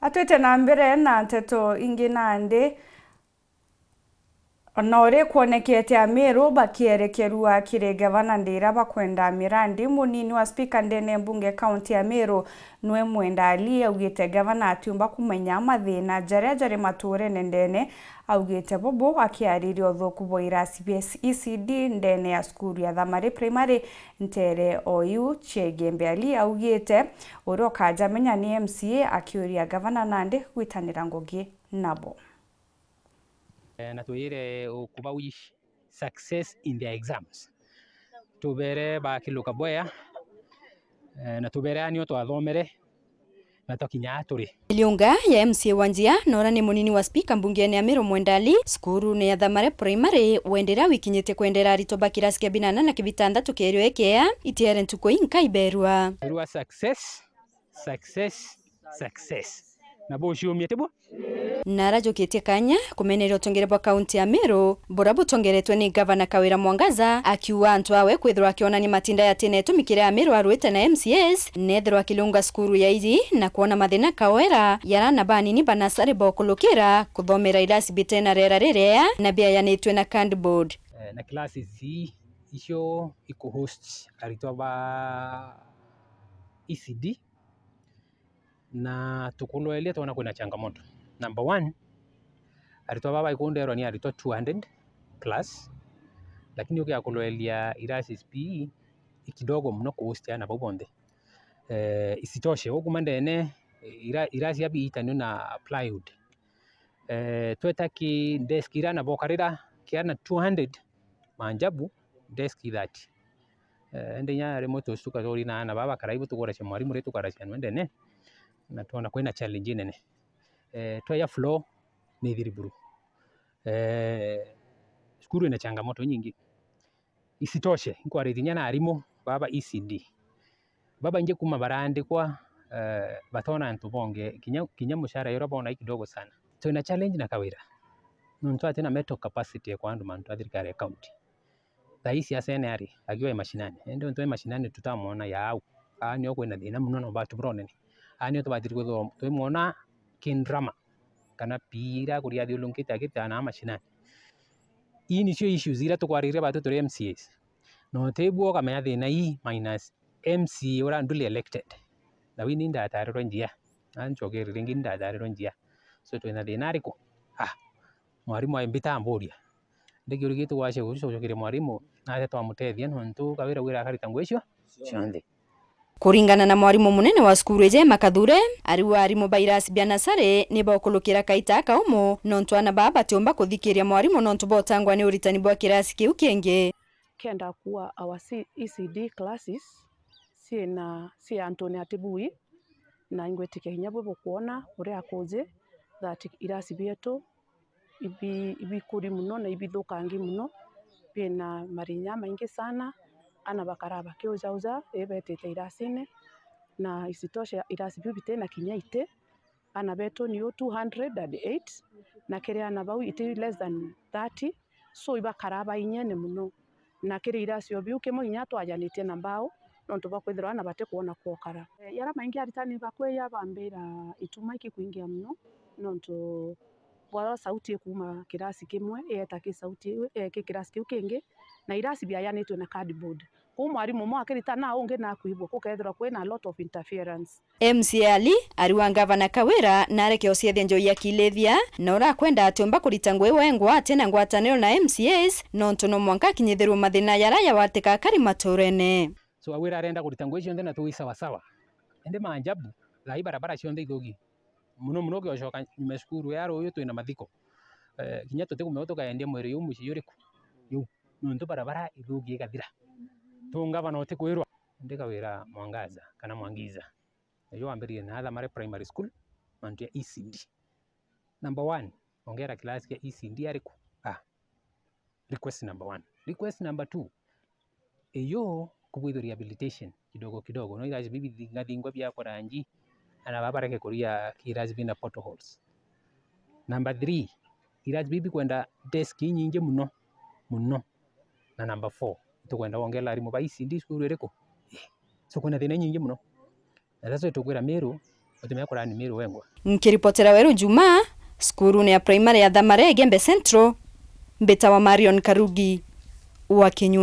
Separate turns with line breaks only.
Atwete na mbere na nteto ingi nandi onore kuonekete AMERU bakierekerua kire gavana ndira bakwenda mirandi munini wa spika ndene mbunge county AMERU nwe mwenda Ali augite gavana atiumba kumenya mathina jare mature ndene augite bobo akiaririo othuku bo IRACI ECD ndene ya skuru ya Thamari primary ntere oyu Ûgambi Ali augite uroka jamenya ni MCA akiuria gavana nandi gwitanira ngogi nabo.
Na tuire kuba wish success in their exams tubere bakiluka boya na tubere anio twathomere na tokinya turi
Iliunga ya MCA Wanjia nora ni munini wa spika mbungene AMERU Mwenda Ali skuru ni ya Thamari primary wendera wikinyete kwendera ritoba kirasi kia binana na kibitandatu kerio ekea itiere ntuko inka iberwa
success na bo shiumye tebo
narajoketie kanya kumenerera utongere bwa kaunti ya AMERU bora butongeretwe ni gavana Kawira Mwangaza akiwa antu awe kwithirwa akiona ni matinda ya tene tumikire AMERU aruite na MCAs nethirwa akilunga skuru ya izi na kuona mathina Kawira yarana banini banasari bokulukira kuthomera IRACI bitena rera rerea na bia yanitwe na cardboard
na classes zi isho iko host aritoa ba ECD na tukuloelia tuona kuna changamoto. Number 1 aritoa baba ikondero ni aritoa 200 plus lakini ukia kuloelia IRACI SPE ikidogo mno kuhusiana babonde isitoshe huku mandene IRACI abi itanyo na plywood twetaki desk irana bokarira kiana 200 manjabu desk that ndenya remote stuka zori na baba karaibu tukora cha mwalimu retu karasha ndene na tuona kwena challenge nene toya flow ni dhiriburu skuru ina changamoto nyingi isitoshe nkwaritinya na arimo baba ECD baba nje kuma barande kwa batona antu bonge kinya mushara yoro bona kidogo sana so ina challenge na Kawira nuntu atena mental capacity ya kwandu mantu athirikari county raisi asenari agiwa mashinani ndio ntoe mashinani tutamuona yao ani okwena thina muno no batu bronene ani tubathiri gutho twimona kindrama kana pira kuria thiulunkite akita na mashinani ini cio issues ira tukwariria batu turi MCAs no tebuo kama thina i minus MC ora nduli elected na wini ndatariro njia anchogerire ringi ndatariro njia so twina thina riko mwarimu aimbita amboria ndigi urigitu wache gucocokire mwarimu na twamutethia nontu Kawira wira akarita ngwecio ciothe.
Kuringana na mwarimu munene wa skuru eje Makathure ariwa arimu ba IRACI bianasare ni bokulukira kaita kaumu nontu ana baba tiomba kuthikiria mwarimu nontu botangwa ni uritani bwa kirasi kiu kenge
kenda kuwa our ECD classes si Antoni atibui na ingwetike hinya bwo kuona uria akuje that IRACI bietu ibi kuri muno na ibithukangi muno bina marinya maingi sana ana bakaraba kiujauza ebetete IRACI na isitoshe IRACI bibite na kinyaite ana beto ni 208 na kire ana bau ite less than 30 so ibakaraba inyene muno na kire IRACI obiu kemo inya twajanite na mbao nontu bakwithirwa ana bate kuona kwokara yara maingi aritani bakwe yabambira ituma iki kuingia muno nontu bwa sauti kuma kirasi kimwe eta ki sauti ki kirasi kiu kingi na IRACI bia yanitwe na cardboard ku mwarimu mwa kirita na unge na kuibwo kukethira kwina a lot of interference.
MCA Ali ariwa gavana Kawira na areke ociethia njoi ya kilethia na ora kwenda atomba kurita ngwe wengwa tena ngwataniro na MCAs nontu no mwanka kinyithiru mathina yaraya wateka kari maturene
so awira arenda kurita ngwe cionthe na tuwi sawa sawa ende manjabu la barabara cionthe ithugi muno gyocoka nyuma skuru yaro uyu twina mathiko kinya tutigume tukaendia mwiri yu muci yuriku yu nontu barabara ithugi gathira tungavana utikwirwa ndi Kawira Mwangaza kana Mwangiza yo ambirie na Thamari primary school mantu ya ECD number 1 ongera class ya ECD ariku request number 1 request number 2 eyo kubwitho rehabilitation kidogo no IRACI bibi ngathingwa bya koranji ana babareke kuria IRACI bina potholes number 3 IRACI bibi kwenda desk nyingi muno na number 4 tukwenda wongela arimu ba ECD skuru iriko so kuna thina nyingi muno na sasa tukwira MERU otemea kurani Meru wengwa.
Nkiripotera Weru Juma, skuru ya primary ya Thamare Gembe Central, mbeta wa Marion Karugi wa Kenya.